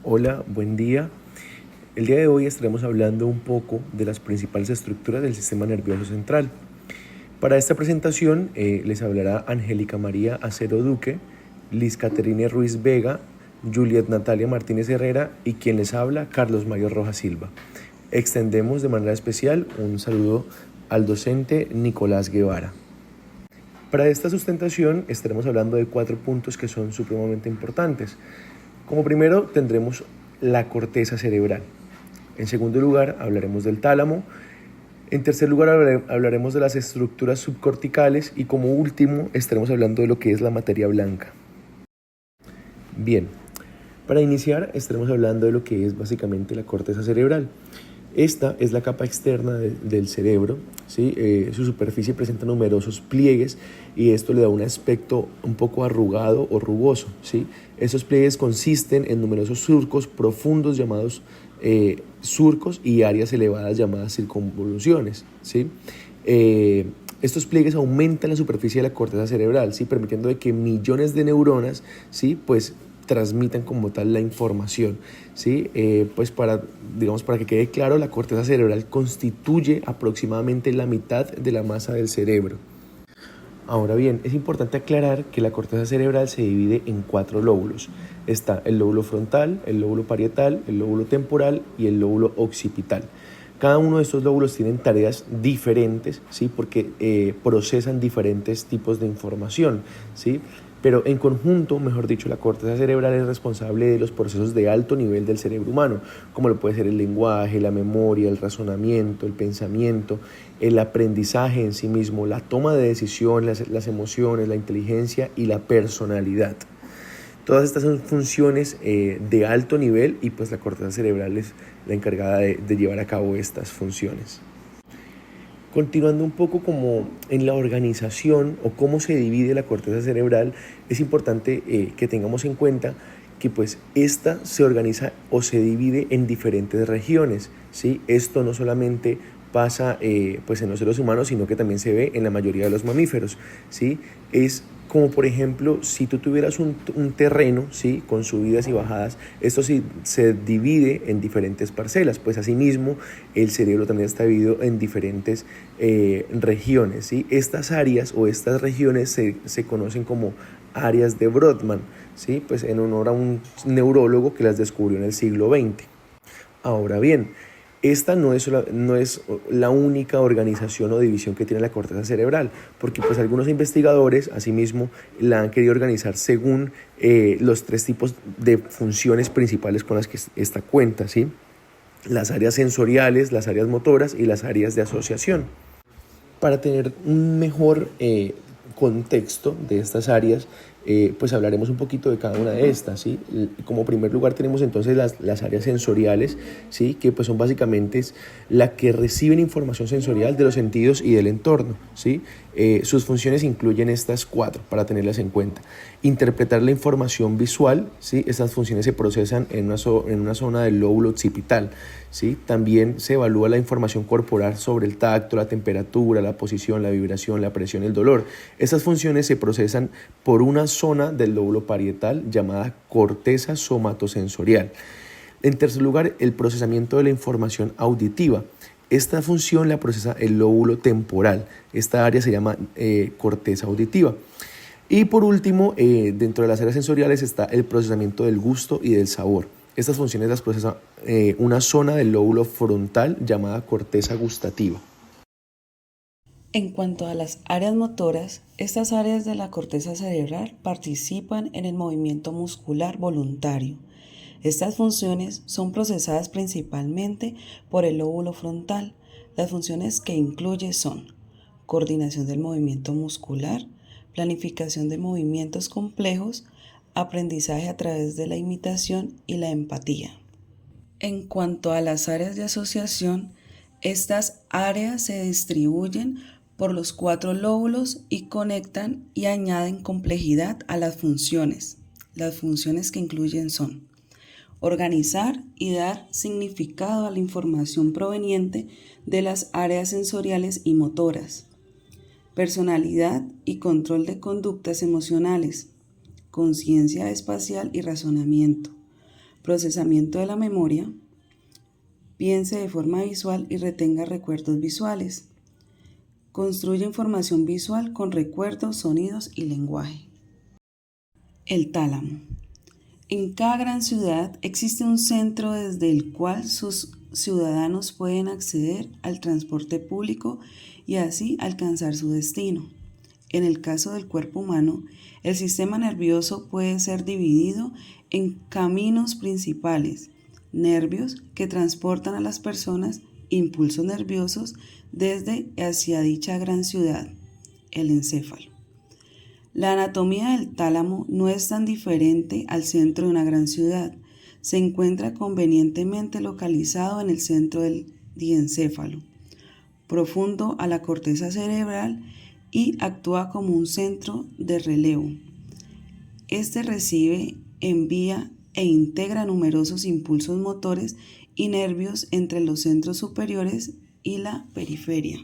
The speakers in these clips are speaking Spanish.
Hola, buen día. El día de hoy estaremos hablando un poco de las principales estructuras del sistema nervioso central. Para esta presentación les hablará Angélica María Acero Duque, Liz Caterine Ruiz Vega, Juliet Natalia Martínez Herrera y quien les habla, Carlos Mario Rojas Silva. Extendemos de manera especial un saludo al docente Nicolás Guevara. Para esta sustentación estaremos hablando de 4 puntos que son supremamente importantes. Como primero tendremos la corteza cerebral. En segundo lugar hablaremos del tálamo. En tercer lugar hablaremos de las estructuras subcorticales y como último estaremos hablando de lo que es la materia blanca. Bien, para iniciar estaremos hablando de lo que es básicamente la corteza cerebral. Esta es la capa externa del cerebro, ¿sí? Su superficie presenta numerosos pliegues y esto le da un aspecto un poco arrugado o rugoso, ¿sí? Esos pliegues consisten en numerosos surcos profundos llamados surcos y áreas elevadas llamadas circunvoluciones, ¿sí? Estos pliegues aumentan la superficie de la corteza cerebral, ¿sí? Permitiendo de que millones de neuronas, ¿sí? Pues transmitan como tal la información, ¿sí? Pues para que quede claro, la corteza cerebral constituye aproximadamente la mitad de la masa del cerebro. Ahora bien, es importante aclarar que la corteza cerebral se divide en 4 lóbulos. Está el lóbulo frontal, el lóbulo parietal, el lóbulo temporal y el lóbulo occipital. Cada uno de estos lóbulos tienen tareas diferentes, ¿sí? Porque procesan diferentes tipos de información, ¿sí? Pero en conjunto, mejor dicho, la corteza cerebral es responsable de los procesos de alto nivel del cerebro humano, como lo puede ser el lenguaje, la memoria, el razonamiento, el pensamiento, el aprendizaje en sí mismo, la toma de decisiones, las emociones, la inteligencia y la personalidad. Todas estas son funciones de alto nivel y pues la corteza cerebral es la encargada de llevar a cabo estas funciones. Continuando un poco como en la organización o cómo se divide la corteza cerebral, es importante que tengamos en cuenta que pues esta se organiza o se divide en diferentes regiones, ¿sí? Esto no solamente pasa pues en los seres humanos, sino que también se ve en la mayoría de los mamíferos, ¿sí? Es como por ejemplo, si tú tuvieras un terreno, ¿sí? Con subidas y bajadas, esto sí se divide en diferentes parcelas, pues asimismo el cerebro también está dividido en diferentes regiones, ¿sí? Estas áreas o estas regiones se conocen como áreas de Brodmann, ¿sí? Pues en honor a un neurólogo que las descubrió en el siglo XX. Ahora bien, esta no es la única organización o división que tiene la corteza cerebral, porque pues algunos investigadores asimismo la han querido organizar según los 3 tipos de funciones principales con las que esta cuenta, ¿sí? Las áreas sensoriales, las áreas motoras y las áreas de asociación. Para tener un mejor contexto de estas áreas, pues hablaremos un poquito de cada una de estas, ¿sí? Como primer lugar tenemos entonces las áreas sensoriales, ¿sí? Que pues son básicamente las que reciben información sensorial de los sentidos y del entorno, ¿sí? Sus funciones incluyen estas 4 para tenerlas en cuenta. Interpretar la información visual, ¿sí? Estas funciones se procesan en una zona del lóbulo occipital, ¿sí? También se evalúa la información corporal sobre el tacto, la temperatura, la posición, la vibración, la presión, el dolor. Estas funciones se procesan por una zona del lóbulo parietal llamada corteza somatosensorial. En tercer lugar, el procesamiento de la información auditiva. Esta función la procesa el lóbulo temporal. Esta área se llama corteza auditiva. Y por último, dentro de las áreas sensoriales está el procesamiento del gusto y del sabor. Estas funciones las procesa una zona del lóbulo frontal llamada corteza gustativa. En cuanto a las áreas motoras, estas áreas de la corteza cerebral participan en el movimiento muscular voluntario. Estas funciones son procesadas principalmente por el lóbulo frontal. Las funciones que incluye son coordinación del movimiento muscular, planificación de movimientos complejos, aprendizaje a través de la imitación y la empatía. En cuanto a las áreas de asociación, estas áreas se distribuyen por los 4 lóbulos y conectan y añaden complejidad a las funciones. Las funciones que incluyen son organizar y dar significado a la información proveniente de las áreas sensoriales y motoras, personalidad y control de conductas emocionales, conciencia espacial y razonamiento, Procesamiento de la memoria. Piense de forma visual y retenga recuerdos visuales. Construye información visual con recuerdos, sonidos y lenguaje. El tálamo. En cada gran ciudad existe un centro desde el cual sus ciudadanos pueden acceder al transporte público y así alcanzar su destino. En el caso del cuerpo humano, el sistema nervioso puede ser dividido en caminos principales, nervios que transportan a las personas, impulsos nerviosos desde hacia dicha gran ciudad, el encéfalo. La anatomía del tálamo no es tan diferente al centro de una gran ciudad. Se encuentra convenientemente localizado en el centro del diencéfalo, profundo a la corteza cerebral y actúa como un centro de relevo. Este recibe, envía e integra numerosos impulsos motores y nervios entre los centros superiores y la periferia.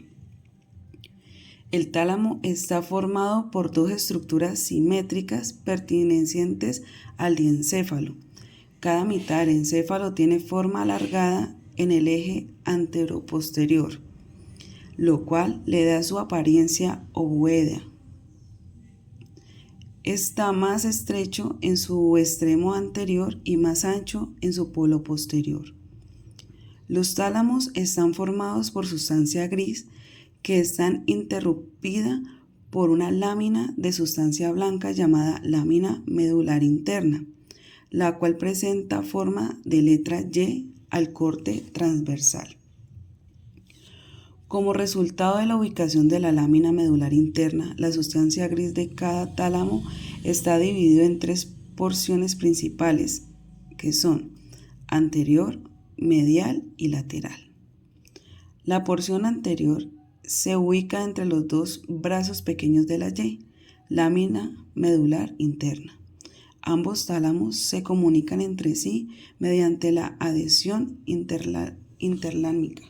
El tálamo está formado por dos estructuras simétricas pertenecientes al diencéfalo. Cada mitad del encéfalo tiene forma alargada en el eje anteroposterior, lo cual le da su apariencia ovoidea. Está más estrecho en su extremo anterior y más ancho en su polo posterior. Los tálamos están formados por sustancia gris que están interrumpida por una lámina de sustancia blanca llamada lámina medular interna, la cual presenta forma de letra Y al corte transversal. Como resultado de la ubicación de la lámina medular interna, la sustancia gris de cada tálamo está dividido en tres porciones principales, que son anterior, medial y lateral. La porción anterior se ubica entre los dos brazos pequeños de la Y, lámina medular interna. Ambos tálamos se comunican entre sí mediante la adhesión interlámica.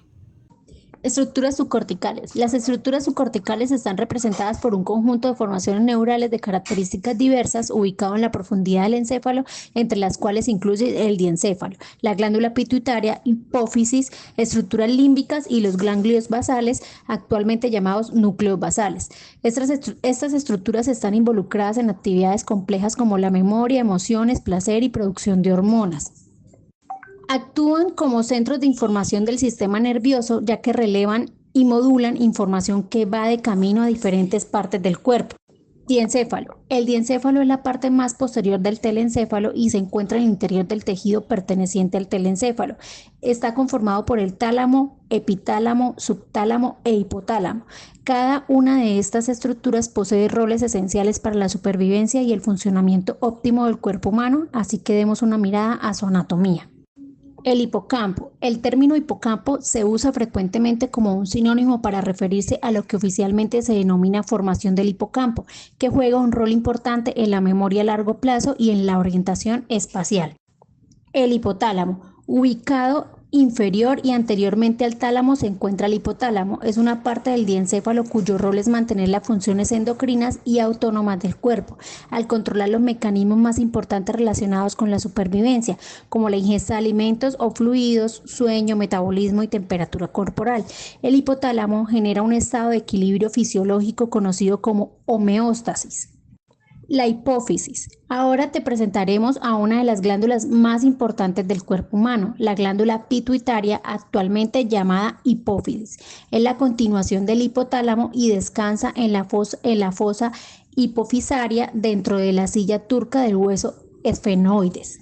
Estructuras subcorticales. Las estructuras subcorticales están representadas por un conjunto de formaciones neurales de características diversas ubicado en la profundidad del encéfalo, entre las cuales incluye el diencéfalo, la glándula pituitaria, hipófisis, estructuras límbicas y los ganglios basales, actualmente llamados núcleos basales. Estas estructuras están involucradas en actividades complejas como la memoria, emociones, placer y producción de hormonas. Actúan como centros de información del sistema nervioso, ya que relevan y modulan información que va de camino a diferentes partes del cuerpo. Diencéfalo. El diencéfalo es la parte más posterior del telencéfalo y se encuentra en el interior del tejido perteneciente al telencéfalo. Está conformado por el tálamo, epitálamo, subtálamo e hipotálamo. Cada una de estas estructuras posee roles esenciales para la supervivencia y el funcionamiento óptimo del cuerpo humano, así que demos una mirada a su anatomía. El hipocampo. El término hipocampo se usa frecuentemente como un sinónimo para referirse a lo que oficialmente se denomina formación del hipocampo, que juega un rol importante en la memoria a largo plazo y en la orientación espacial. El hipotálamo. Ubicado inferior y anteriormente al tálamo se encuentra el hipotálamo. Es una parte del diencéfalo cuyo rol es mantener las funciones endocrinas y autónomas del cuerpo, al controlar los mecanismos más importantes relacionados con la supervivencia, como la ingesta de alimentos o fluidos, sueño, metabolismo y temperatura corporal. El hipotálamo genera un estado de equilibrio fisiológico conocido como homeostasis. La hipófisis. Ahora te presentaremos a una de las glándulas más importantes del cuerpo humano, la glándula pituitaria, actualmente llamada hipófisis. Es la continuación del hipotálamo y descansa en la fosa hipofisaria dentro de la silla turca del hueso esfenoides.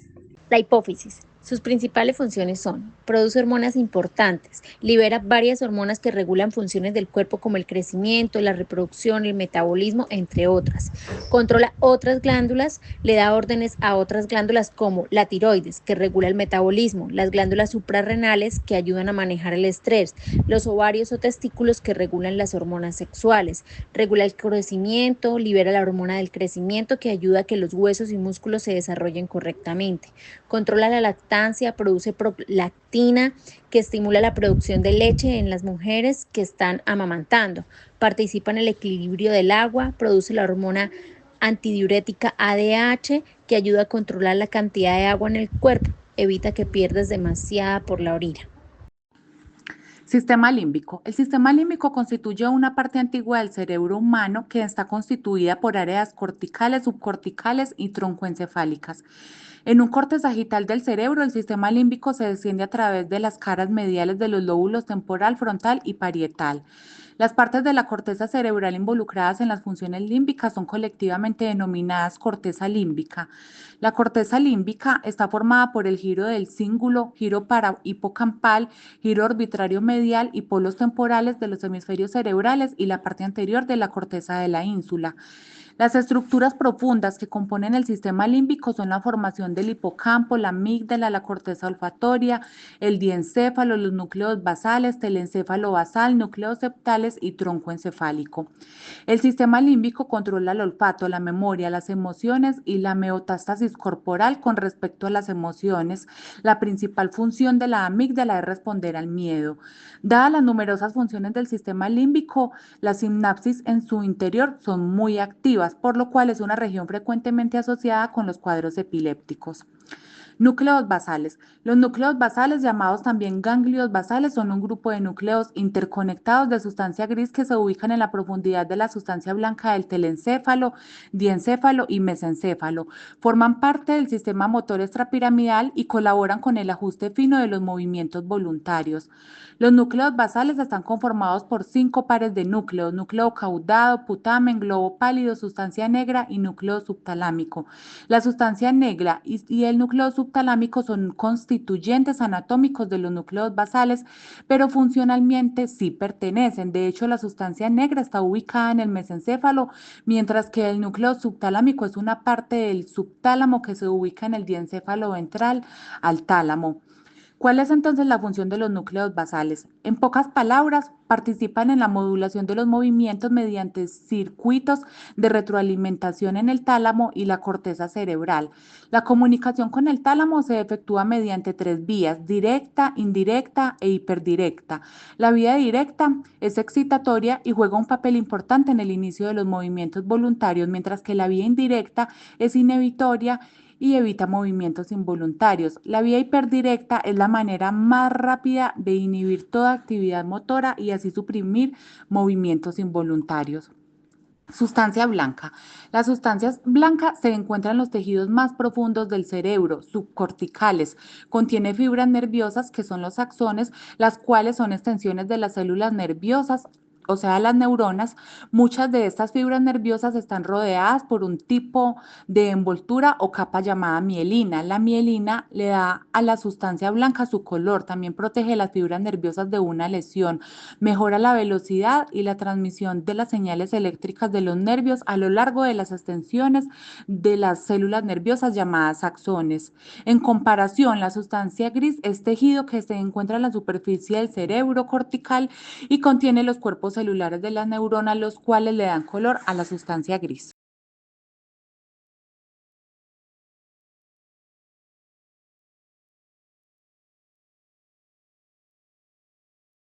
La hipófisis. Sus principales funciones son: produce hormonas importantes, libera varias hormonas que regulan funciones del cuerpo como el crecimiento, la reproducción, el metabolismo, entre otras. Controla otras glándulas, le da órdenes a otras glándulas como la tiroides, que regula el metabolismo, las glándulas suprarrenales, que ayudan a manejar el estrés, los ovarios o testículos, que regulan las hormonas sexuales, regula el crecimiento, libera la hormona del crecimiento, que ayuda a que los huesos y músculos se desarrollen correctamente, controla la lactancia, produce prolactina, que estimula la producción de leche en las mujeres que están amamantando, participa en el equilibrio del agua, produce la hormona antidiurética ADH, que ayuda a controlar la cantidad de agua en el cuerpo, evita que pierdas demasiada por la orina. Sistema límbico. El sistema límbico constituye una parte antigua del cerebro humano que está constituida por áreas corticales, subcorticales y troncoencefálicas. En un corte sagital del cerebro, el sistema límbico se desciende a través de las caras mediales de los lóbulos temporal, frontal y parietal. Las partes de la corteza cerebral involucradas en las funciones límbicas son colectivamente denominadas corteza límbica. La corteza límbica está formada por el giro del cíngulo, giro parahipocampal, giro orbitario medial y polos temporales de los hemisferios cerebrales y la parte anterior de la corteza de la ínsula. Las estructuras profundas que componen el sistema límbico son la formación del hipocampo, la amígdala, la corteza olfatoria, el diencéfalo, los núcleos basales, telencéfalo basal, núcleos septales y tronco encefálico. El sistema límbico controla el olfato, la memoria, las emociones y la meotástasis corporal con respecto a las emociones. La principal función de la amígdala es responder al miedo. Dadas las numerosas funciones del sistema límbico, las sinapsis en su interior son muy activas, por lo cual es una región frecuentemente asociada con los cuadros epilépticos. Núcleos basales. Los núcleos basales, llamados también ganglios basales, son un grupo de núcleos interconectados de sustancia gris que se ubican en la profundidad de la sustancia blanca del telencéfalo, diencéfalo y mesencéfalo. Forman parte del sistema motor extrapiramidal y colaboran con el ajuste fino de los movimientos voluntarios. Los núcleos basales están conformados por 5 pares de núcleos: núcleo caudado, putamen, globo pálido, sustancia negra y núcleo subtalámico. La sustancia negra y el núcleo subtalámico son constituyentes anatómicos de los núcleos basales, pero funcionalmente sí pertenecen. De hecho, la sustancia negra está ubicada en el mesencéfalo, mientras que el núcleo subtalámico es una parte del subtálamo que se ubica en el diencéfalo ventral al tálamo. ¿Cuál es entonces la función de los núcleos basales? En pocas palabras, participan en la modulación de los movimientos mediante circuitos de retroalimentación en el tálamo y la corteza cerebral. La comunicación con el tálamo se efectúa mediante 3 vías: directa, indirecta e hiperdirecta. La vía directa es excitatoria y juega un papel importante en el inicio de los movimientos voluntarios, mientras que la vía indirecta es inhibitoria y evita movimientos involuntarios. La vía hiperdirecta es la manera más rápida de inhibir toda actividad motora y así suprimir movimientos involuntarios. Sustancia blanca. La sustancia blanca se encuentra en los tejidos más profundos del cerebro, subcorticales. Contiene fibras nerviosas que son los axones, las cuales son extensiones de las células nerviosas, o sea, las neuronas. Muchas de estas fibras nerviosas están rodeadas por un tipo de envoltura o capa llamada mielina. La mielina le da a la sustancia blanca su color, también protege las fibras nerviosas de una lesión, mejora la velocidad y la transmisión de las señales eléctricas de los nervios a lo largo de las extensiones de las células nerviosas llamadas axones. En comparación, la sustancia gris es tejido que se encuentra en la superficie del cerebro cortical y contiene los cuerpos celulares de las neuronas, los cuales le dan color a la sustancia gris.